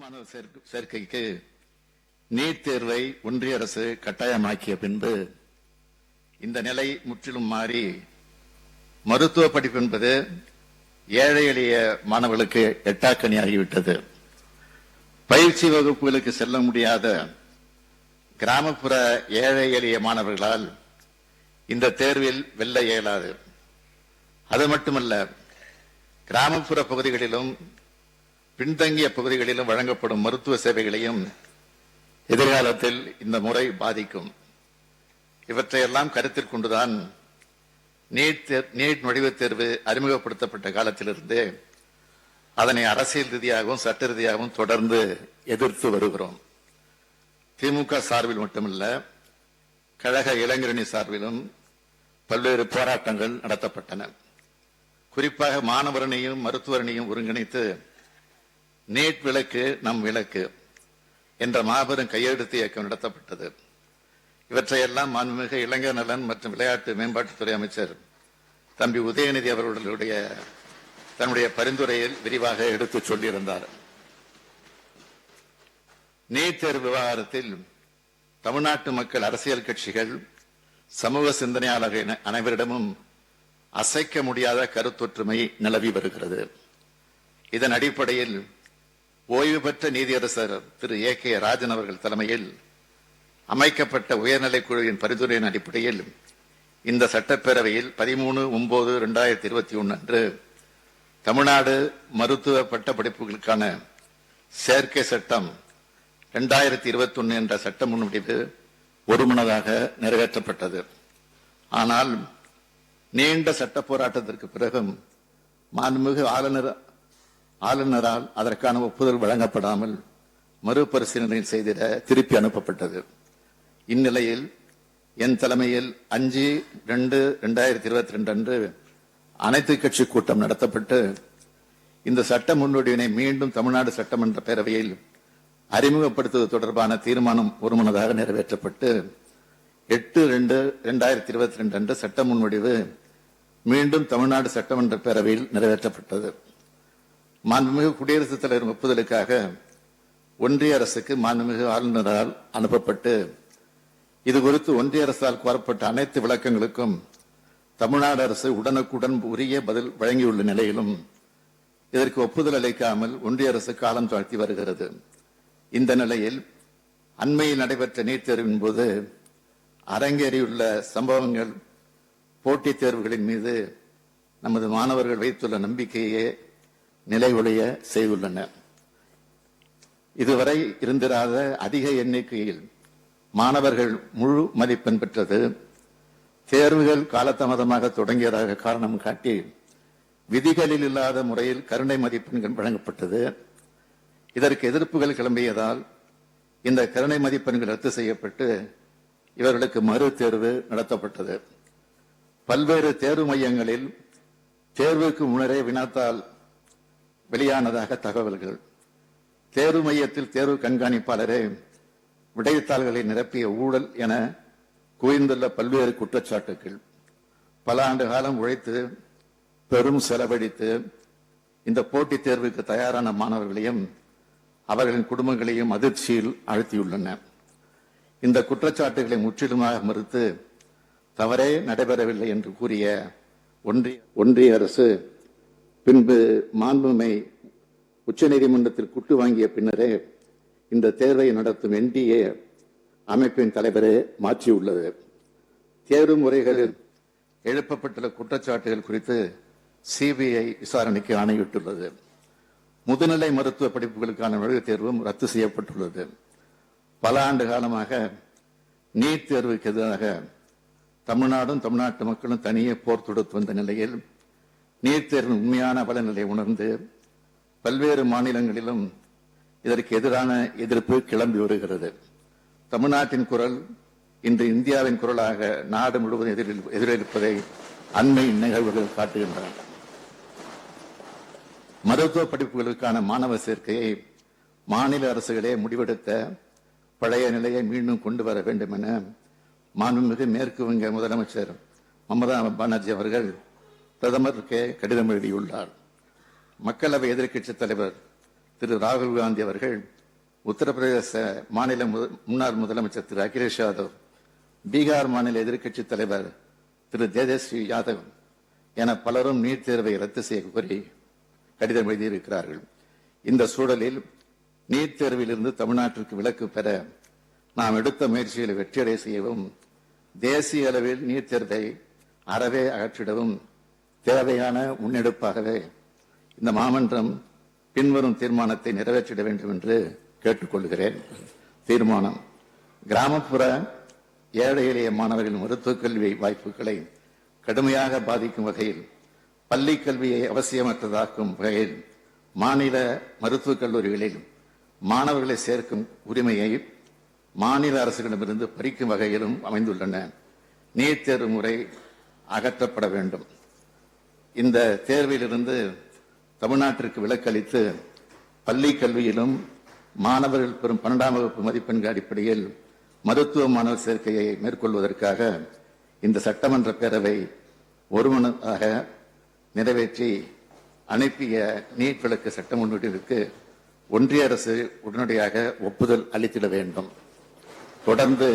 மாணவர் சேர்க்கைக்கு நீட் தேர்வை ஒன்றிய அரசு கட்டாயமாக்கிய பின்பு இந்த நிலை முற்றிலும் மாறி மருத்துவ படிப்பு என்பது ஏழை எளிய மாணவர்களுக்கு எட்டாக்கனியாகிவிட்டது. பயிற்சி வகுப்புகளுக்கு செல்ல முடியாத கிராமப்புற ஏழை எளிய மாணவர்களால் இந்த தேர்வில் வெல்ல இயலாது. அது மட்டுமல்ல, கிராமப்புற பகுதிகளிலும் பின்தங்கிய பகுதிகளிலும் வழங்கப்படும் மருத்துவ சேவைகளையும் எதிர்காலத்தில் இந்த முறை பாதிக்கும். இவற்றையெல்லாம் கருத்தில் கொண்டுதான் நீட் நுழைவுத் தேர்வு அறிமுகப்படுத்தப்பட்ட காலத்திலிருந்தே அதனை அரசியல் ரீதியாகவும் சட்ட ரீதியாகவும் தொடர்ந்து எதிர்த்து வருகிறோம். திமுக சார்பில் மட்டுமல்ல, கழக இளைஞரணி சார்பிலும் பல்வேறு போராட்டங்கள் நடத்தப்பட்டன. குறிப்பாக மாணவரனையும் மருத்துவரனையும் ஒருங்கிணைத்து நீட் விலக்கு நம் விலக்கு என்ற மாபெரும் கையெழுத்து இயக்கம் நடத்தப்பட்டது. இவற்றையெல்லாம் மாண்புமிகு இளைஞர் நலன் மற்றும் விளையாட்டு மேம்பாட்டுத்துறை அமைச்சர் தம்பி உதயநிதி அவர்களுடைய தன்னுடைய பரிந்துரையில் விரிவாக எடுத்துச் சொல்லியிருந்தார். நீட் தேர்வு விவகாரத்தில் தமிழ்நாட்டு மக்கள், அரசியல் கட்சிகள், சமூக சிந்தனையாளர்கள் அனைவரிடமும் அசைக்க முடியாத கருத்தொற்றுமை நிலவி வருகிறது. இதன் அடிப்படையில் ஓய்வு பெற்ற நீதியரசர் திரு ஏ.கே. ராஜன் அவர்கள் தலைமையில் அமைக்கப்பட்ட உயர்நிலைக் குழுவின் பரிந்துரையின் அடிப்படையில் இந்த சட்டப்பேரவையில் 13/9/2021 அன்று தமிழ்நாடு மருத்துவ பட்ட படிப்புகளுக்கான சேர்க்கை சட்டம் 2021 என்ற சட்ட முன்வடிவு ஒருமனதாக நிறைவேற்றப்பட்டது. ஆனால் நீண்ட சட்ட போராட்டத்திற்கு பிறகும் மாண்புமிகு ஆளுநரால் அதற்கான ஒப்புதல் வழங்கப்படாமல் மறுபரிசீலனை செய்திட திருப்பி அனுப்பப்பட்டது. இந்நிலையில் என் தலைமையில் 5/2/2022 அன்று அனைத்து கட்சி கூட்டம் நடத்தப்பட்டு இந்த சட்ட முன்வடிவினை மீண்டும் தமிழ்நாடு சட்டமன்ற பேரவையில் அறிமுகப்படுத்துவது தொடர்பான தீர்மானம் ஒருமனதாக நிறைவேற்றப்பட்டு 8/2/2022 அன்று சட்ட முன்வடிவு மீண்டும் தமிழ்நாடு சட்டமன்ற பேரவையில் நிறைவேற்றப்பட்டது. மாண்புமிகு குடியரசுத் தலைவர் ஒப்புதலுக்காக ஒன்றிய அரசுக்கு மாண்புமிகு ஆளுநரால் அனுப்பப்பட்டு இது குறித்து ஒன்றிய அரசால் கோரப்பட்ட அனைத்து விளக்கங்களுக்கும் தமிழ்நாடு அரசு உடனுக்குடன் உரிய பதில் வழங்கியுள்ள நிலையிலும் இதற்கு ஒப்புதல் அளிக்காமல் ஒன்றிய அரசு காலம் தாழ்த்தி வருகிறது. இந்த நிலையில் அண்மையில் நடைபெற்ற நீட் தேர்வின் போது அரங்கேறியுள்ள சம்பவங்கள் போட்டித் தேர்வுகளின் மீது நமது மாணவர்கள் வைத்துள்ள நம்பிக்கையே நிலைகுலைய செய்துள்ளன. இதுவரை இருந்திராத அதிக எண்ணிக்கையில் மாணவர்கள் முழு மதிப்பெண் பெற்றது, தேர்வுகள் காலதாமதமாக தொடங்கியதாக காரணம் காட்டி விதிகளில் இல்லாத முறையில் கருணை மதிப்பெண்கள் வழங்கப்பட்டது. இதற்கு எதிர்ப்புகள் கிளம்பியதால் இந்த கருணை மதிப்பெண்கள் ரத்து செய்யப்பட்டு இவர்களுக்கு மறு தேர்வு நடத்தப்பட்டது. பல்வேறு தேர்வு மையங்களில் தேர்வுக்கு முன்னரே வினாத்தால் வெளியானதாக தகவல்கள், தேர்வு மையத்தில் தேர்வு கண்காணிப்பாளரே விடைத்தாள்களை நிரப்பிய ஊழல் என குவிந்துள்ள பல்வேறு குற்றச்சாட்டுகள், பல ஆண்டு காலம் உழைத்து பெரும் செலவழித்து இந்த போட்டித் தேர்வுக்கு தயாரான மாணவர்களையும் அவர்களின் குடும்பங்களையும் அதிர்ச்சியில் ஆழ்த்தியுள்ளன. இந்த குற்றச்சாட்டுகளை முற்றிலுமாக மறுத்து தவறே நடைபெறவில்லை என்று கூறிய ஒன்றிய அரசு பின்பு மாண்புமை உச்சநீதிமன்றத்தில் குட்டு வாங்கிய பின்னரே இந்த தேர்வை நடத்தும் NTA அமைப்பின் தலைவரே மாற்றியுள்ளது. தேர்வு முறைகளில் எழுப்பப்பட்டுள்ள குற்றச்சாட்டுகள் குறித்து CBI விசாரணைக்கு ஆணையிட்டுள்ளது. முதுநிலை மருத்துவ படிப்புகளுக்கான நுழைவுத் தேர்வும் ரத்து செய்யப்பட்டுள்ளது. பல ஆண்டு காலமாக நீட் தேர்வுக்கு எதிராக தமிழ்நாடும் தமிழ்நாட்டு மக்களும் தனியே போர் தொடுத்து வந்த நிலையில் நீட் தேர்வின் உண்மையான பலநிலை உணர்ந்து பல்வேறு மாநிலங்களிலும் இதற்கு எதிரான எதிர்ப்பு கிளம்பி வருகிறது. தமிழ்நாட்டின் குரல் இன்று இந்தியாவின் குரலாக நாடு முழுவதும் எதிரொலிப்பதை அண்மை நிகழ்வுகள் காட்டுகின்றன. மருத்துவ படிப்புகளுக்கான மாணவர் சேர்க்கையை மாநில அரசுகளே முடிவெடுத்த பழைய நிலையை மீண்டும் கொண்டு வர வேண்டும் என மாண்புமிகு மேற்கு வங்க முதலமைச்சர் மமதா பானர்ஜி அவர்கள் பிரதமருக்கு கடிதம் எழுதியுள்ளார். மக்களவை எதிர்க்கட்சித் தலைவர் திரு ராகுல் காந்தி அவர்கள், உத்தரப்பிரதேச மாநில முன்னாள் முதலமைச்சர் திரு அகிலேஷ் யாதவ், பீகார் மாநில எதிர்க்கட்சித் தலைவர் திரு தேஜஸ்வி யாதவ் என பலரும் நீட் தேர்வை ரத்து செய்ய கோரி கடிதம் எழுதியிருக்கிறார்கள். இந்த சூழலில் நீட் தேர்விலிருந்து தமிழ்நாட்டிற்கு விலக்கு பெற நாம் எடுத்த முயற்சிகளை வெற்றியடை செய்யவும், தேசிய அளவில் நீட் தேர்வை அறவே அகற்றிடவும் தேவையான முன்னெடுப்பாகவே இந்த மாமன்றம் பின்வரும் தீர்மானத்தை நிறைவேற்றிட வேண்டும் என்று கேட்டுக்கொள்கிறேன். தீர்மானம்: கிராமப்புற ஏழை எளிய மாணவர்களின் மருத்துவக் கல்வி வாய்ப்புகளை கடுமையாக பாதிக்கும் வகையில், பள்ளி கல்வியை அவசியமற்றதாக்கும் வகையில் மாநில மருத்துவக் கல்லூரிகளில் மாணவர்களை சேர்க்கும் உரிமையை மாநில அரசுகளிடமிருந்து பறிக்கும் வகையிலும் அமைந்துள்ளன. நீட் தேர்வு முறை அகற்றப்பட வேண்டும். இந்த தேர்விலிருந்து தமிழ்நாட்டிற்கு விலக்களித்து பள்ளி கல்வியிலும் மாணவர்கள் பெறும் 12ஆம் வகுப்பு மதிப்பெண்கள் அடிப்படையில் மருத்துவ மாணவர் சேர்க்கையை மேற்கொள்வதற்காக இந்த சட்டமன்ற பேரவை ஒருமனதாக நிறைவேற்றி அனுப்பிய நீட் விலக்கு சட்ட முன்வடிவுக்கு ஒன்றிய அரசு உடனடியாக ஒப்புதல் அளித்திட வேண்டும். தொடர்ந்து